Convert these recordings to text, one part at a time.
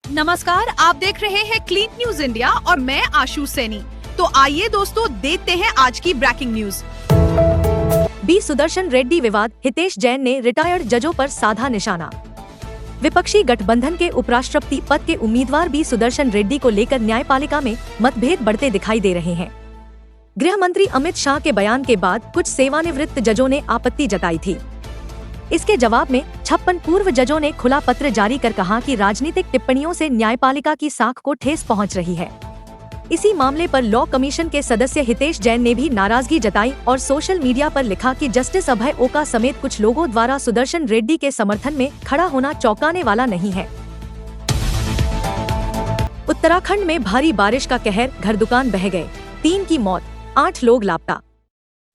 नमस्कार, आप देख रहे हैं क्लीन न्यूज इंडिया और मैं आशु सैनी। तो आइए दोस्तों, देखते हैं आज की breaking news. B Sudarshan Reddy विवाद, हितेश जैन ने रिटायर्ड जजों पर साधा निशाना। विपक्षी गठबंधन के उपराष्ट्रपति पद के उम्मीदवार बी सुदर्शन रेड्डी को लेकर न्यायपालिका में मतभेद बढ़ते दिखाई दे रहे हैं। गृह मंत्री अमित शाह के बयान के बाद कुछ सेवानिवृत्त जजों ने आपत्ति जताई थी। इसके जवाब में 56 पूर्व जजों ने खुला पत्र जारी कर कहा कि राजनीतिक टिप्पणियों से न्यायपालिका की साख को ठेस पहुंच रही है। इसी मामले पर लॉ कमीशन के सदस्य हितेश जैन ने भी नाराजगी जताई और सोशल मीडिया पर लिखा कि जस्टिस अभय ओका समेत कुछ लोगों द्वारा सुदर्शन रेड्डी के समर्थन में खड़ा होना चौंकाने वाला नहीं है। उत्तराखंड में भारी बारिश का कहर, घर दुकान बह गए, 3 की मौत, 8 लोग लापता।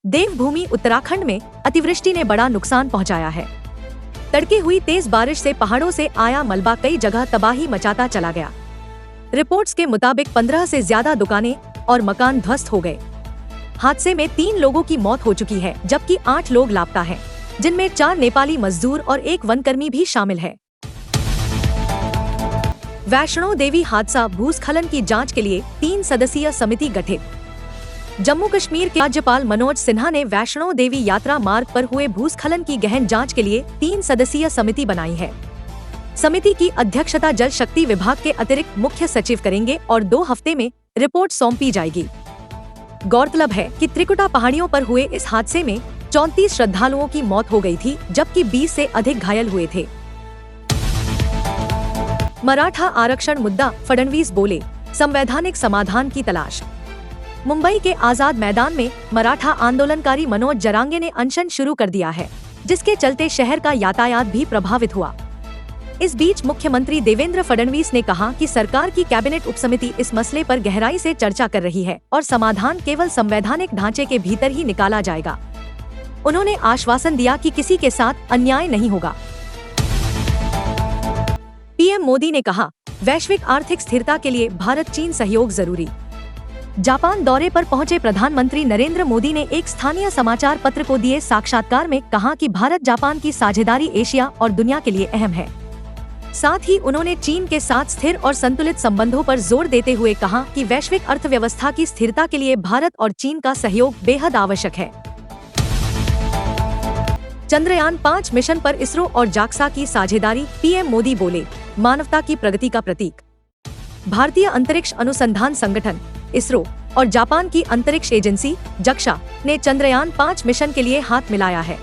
देवभूमि उत्तराखंड में अतिवृष्टि ने बड़ा नुकसान पहुंचाया है। तड़के हुई तेज बारिश से पहाड़ों से आया मलबा कई जगह तबाही मचाता चला गया। रिपोर्ट्स के मुताबिक 15 से ज्यादा दुकानें और मकान ध्वस्त हो गए। हादसे में 3 लोगों की मौत हो चुकी है, जबकि 8 लोग लापता हैं, जिनमें 4 नेपाली मजदूर और 1 वनकर्मी भी शामिल है। वैष्णो देवी हादसा, भूस्खलन की जांच के लिए 3 सदस्यीय समिति गठित। जम्मू कश्मीर के राज्यपाल मनोज सिन्हा ने वैष्णो देवी यात्रा मार्ग पर हुए भूस्खलन की गहन जांच के लिए 3 सदस्यीय समिति बनाई है। समिति की अध्यक्षता जल शक्ति विभाग के अतिरिक्त मुख्य सचिव करेंगे और 2 हफ्ते में रिपोर्ट सौंपी जाएगी। गौरतलब है कि त्रिकुटा पहाड़ियों पर हुए इस हादसे में 34 श्रद्धालुओं की मौत हो गई थी, जबकि 20 से अधिक घायल हुए थे। मराठा आरक्षण मुद्दा, फडणवीस बोले, संवैधानिक समाधान की तलाश। मुंबई के आजाद मैदान में मराठा आंदोलनकारी मनोज जरांगे ने अनशन शुरू कर दिया है, जिसके चलते शहर का यातायात भी प्रभावित हुआ। इस बीच मुख्यमंत्री देवेंद्र फडणवीस ने कहा कि सरकार की कैबिनेट उपसमिति इस मसले पर गहराई से चर्चा कर रही है और समाधान केवल संवैधानिक ढांचे के भीतर ही निकाला जाएगा। उन्होंने आश्वासन दिया कि किसी के साथ अन्याय नहीं होगा। पीएम मोदी ने कहा, वैश्विक आर्थिक स्थिरता के लिए भारत चीन सहयोग जरूरी। जापान दौरे पर पहुंचे प्रधानमंत्री नरेंद्र मोदी ने एक स्थानीय समाचार पत्र को दिए साक्षात्कार में कहा कि भारत जापान की साझेदारी एशिया और दुनिया के लिए अहम है। साथ ही उन्होंने चीन के साथ स्थिर और संतुलित संबंधों पर जोर देते हुए कहा कि वैश्विक अर्थव्यवस्था की स्थिरता के लिए भारत और चीन का सहयोग बेहद आवश्यक है। चंद्रयान 5 मिशन पर इसरो और जाक्सा की साझेदारी, पीएम मोदी बोले, मानवता की प्रगति का प्रतीक। भारतीय अंतरिक्ष अनुसंधान संगठन इसरो और जापान की अंतरिक्ष एजेंसी जक्सा ने चंद्रयान 5 मिशन के लिए हाथ मिलाया है।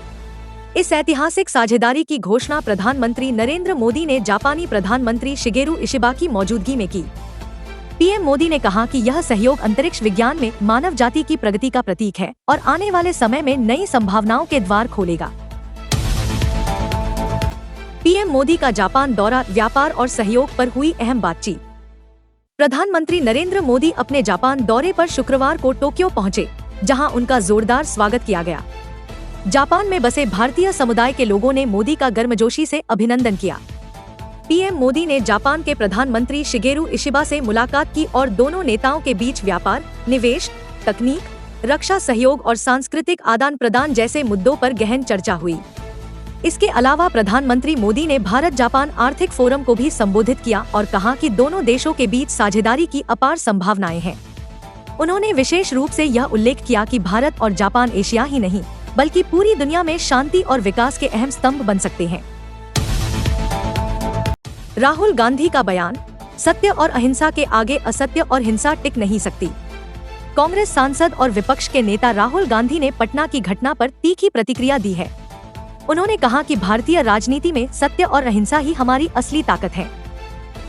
इस ऐतिहासिक साझेदारी की घोषणा प्रधानमंत्री नरेंद्र मोदी ने जापानी प्रधानमंत्री शिगेरू इशिबा की मौजूदगी में की। पीएम मोदी ने कहा कि यह सहयोग अंतरिक्ष विज्ञान में मानव जाति की प्रगति का प्रतीक है और आने वाले समय में नई संभावनाओं के द्वार खोलेगा। पीएम मोदी का जापान दौरा, व्यापार और सहयोग पर हुई अहम बातचीत। प्रधानमंत्री नरेंद्र मोदी अपने जापान दौरे पर शुक्रवार को टोक्यो पहुंचे, जहां उनका जोरदार स्वागत किया गया। जापान में बसे भारतीय समुदाय के लोगों ने मोदी का गर्मजोशी से अभिनंदन किया। पीएम मोदी ने जापान के प्रधानमंत्री शिगेरू इशिबा से मुलाकात की और दोनों नेताओं के बीच व्यापार, निवेश, तकनीक, रक्षा सहयोग और सांस्कृतिक आदान प्रदान जैसे मुद्दों पर गहन चर्चा हुई। इसके अलावा प्रधानमंत्री मोदी ने भारत जापान आर्थिक फोरम को भी संबोधित किया और कहा कि दोनों देशों के बीच साझेदारी की अपार संभावनाएं हैं। उन्होंने विशेष रूप से यह उल्लेख किया कि भारत और जापान एशिया ही नहीं, बल्कि पूरी दुनिया में शांति और विकास के अहम स्तंभ बन सकते हैं। राहुल गांधी का बयान, सत्य और अहिंसा के आगे असत्य और हिंसा टिक नहीं सकती। कांग्रेस सांसद और विपक्ष के नेता राहुल गांधी ने पटना की घटना पर तीखी प्रतिक्रिया दी है। उन्होंने कहा कि भारतीय राजनीति में सत्य और अहिंसा ही हमारी असली ताकत है।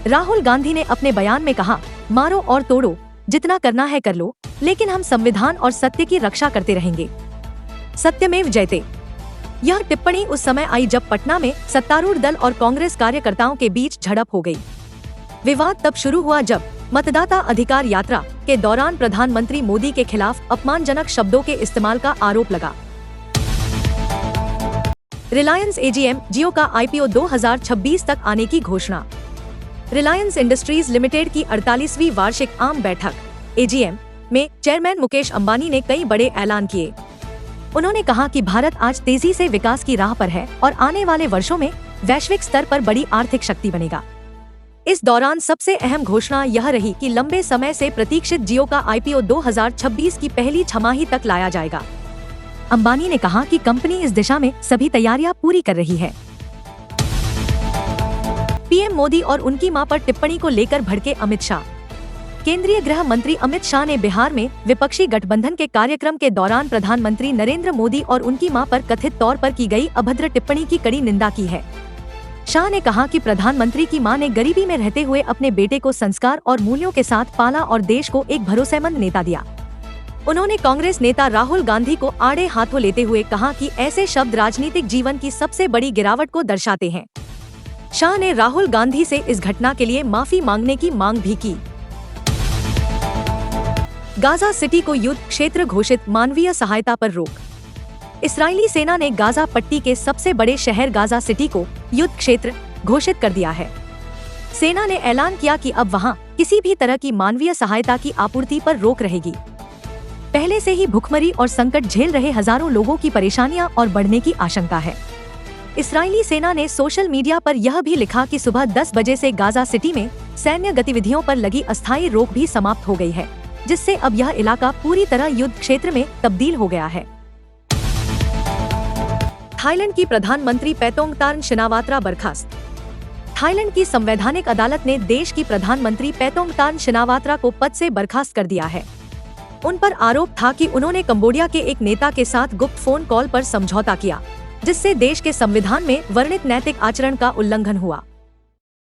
राहुल गांधी ने अपने बयान में कहा, मारो और तोड़ो, जितना करना है कर लो, लेकिन हम संविधान और सत्य की रक्षा करते रहेंगे। सत्यमेव जयते। यह टिप्पणी उस समय आई जब पटना में सत्तारूढ़ दल और कांग्रेस कार्यकर्ताओं के बीच झड़प हो गई। विवाद तब शुरू हुआ जब मतदाता अधिकार यात्रा के दौरान प्रधानमंत्री मोदी के खिलाफ अपमानजनक शब्दों के इस्तेमाल का आरोप लगा। रिलायंस एजीएम, जियो का आईपीओ 2026 तक आने की घोषणा। रिलायंस इंडस्ट्रीज लिमिटेड की 48वीं वार्षिक आम बैठक एजीएम में चेयरमैन मुकेश अंबानी ने कई बड़े ऐलान किए। उन्होंने कहा कि भारत आज तेजी से विकास की राह पर है और आने वाले वर्षों में वैश्विक स्तर पर बड़ी आर्थिक शक्ति बनेगा। इस दौरान सबसे अहम घोषणा यह रही कि लंबे समय से प्रतीक्षित जियो का आईपीओ 2026 की पहली छमाही तक लाया जाएगा। अंबानी ने कहा कि कंपनी इस दिशा में सभी तैयारियां पूरी कर रही है। पीएम मोदी और उनकी मां पर टिप्पणी को लेकर भड़के अमित शाह। केंद्रीय गृह मंत्री अमित शाह ने बिहार में विपक्षी गठबंधन के कार्यक्रम के दौरान प्रधानमंत्री नरेंद्र मोदी और उनकी मां पर कथित तौर पर की गई अभद्र टिप्पणी की कड़ी निंदा की है। शाह ने कहा कि प्रधानमंत्री की मां ने गरीबी में रहते हुए अपने बेटे को संस्कार और मूल्यों के साथ पाला और देश को एक भरोसेमंद नेता दिया। उन्होंने कांग्रेस नेता राहुल गांधी को आड़े हाथों लेते हुए कहा कि ऐसे शब्द राजनीतिक जीवन की सबसे बड़ी गिरावट को दर्शाते हैं। शाह ने राहुल गांधी से इस घटना के लिए माफी मांगने की मांग भी की। गाजा सिटी को युद्ध क्षेत्र घोषित, मानवीय सहायता पर रोक। इस्राएली सेना ने गाजा पट्टी के सबसे बड़े शहर गाजा सिटी को युद्ध क्षेत्र घोषित कर दिया है। सेना ने ऐलान किया कि अब वहां किसी भी तरह की मानवीय सहायता की आपूर्ति पर रोक रहेगी। पहले से ही भुखमरी और संकट झेल रहे हजारों लोगों की परेशानियां और बढ़ने की आशंका है। इस्राएली सेना ने सोशल मीडिया पर यह भी लिखा कि सुबह 10 बजे से गाजा सिटी में सैन्य गतिविधियों पर लगी अस्थायी रोक भी समाप्त हो गई है, जिससे अब यह इलाका पूरी तरह युद्ध क्षेत्र में तब्दील हो गया है। थाईलैंड की प्रधानमंत्री पैतोंगतार्न शिनावात्रा बर्खास्त। थाईलैंड की संवैधानिक अदालत ने देश की प्रधानमंत्री पैतोंगतार्न शिनावात्रा को पद से बर्खास्त कर दिया है। उन पर आरोप था कि उन्होंने कंबोडिया के एक नेता के साथ गुप्त फोन कॉल पर समझौता किया, जिससे देश के संविधान में वर्णित नैतिक आचरण का उल्लंघन हुआ।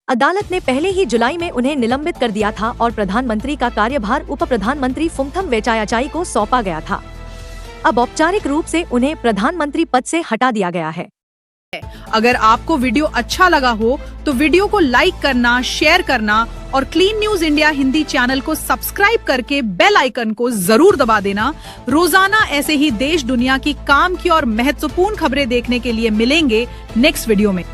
अदालत ने पहले ही जुलाई में उन्हें निलंबित कर दिया था और प्रधानमंत्री का कार्यभार उप प्रधानमंत्री फुमथम वेचायाचाई को सौंपा गया था। अब औपचारिक रूप से उन्हें प्रधानमंत्री पद से हटा दिया गया है। अगर आपको वीडियो अच्छा लगा हो तो वीडियो को लाइक करना, शेयर करना और clean news India Hindi channel को सब्सक्राइब करके बेल आइकन को जरूर दबा देना। रोजाना ऐसे ही देश दुनिया की काम की और महत्वपूर्ण खबरें देखने के लिए मिलेंगे नेक्स्ट वीडियो में।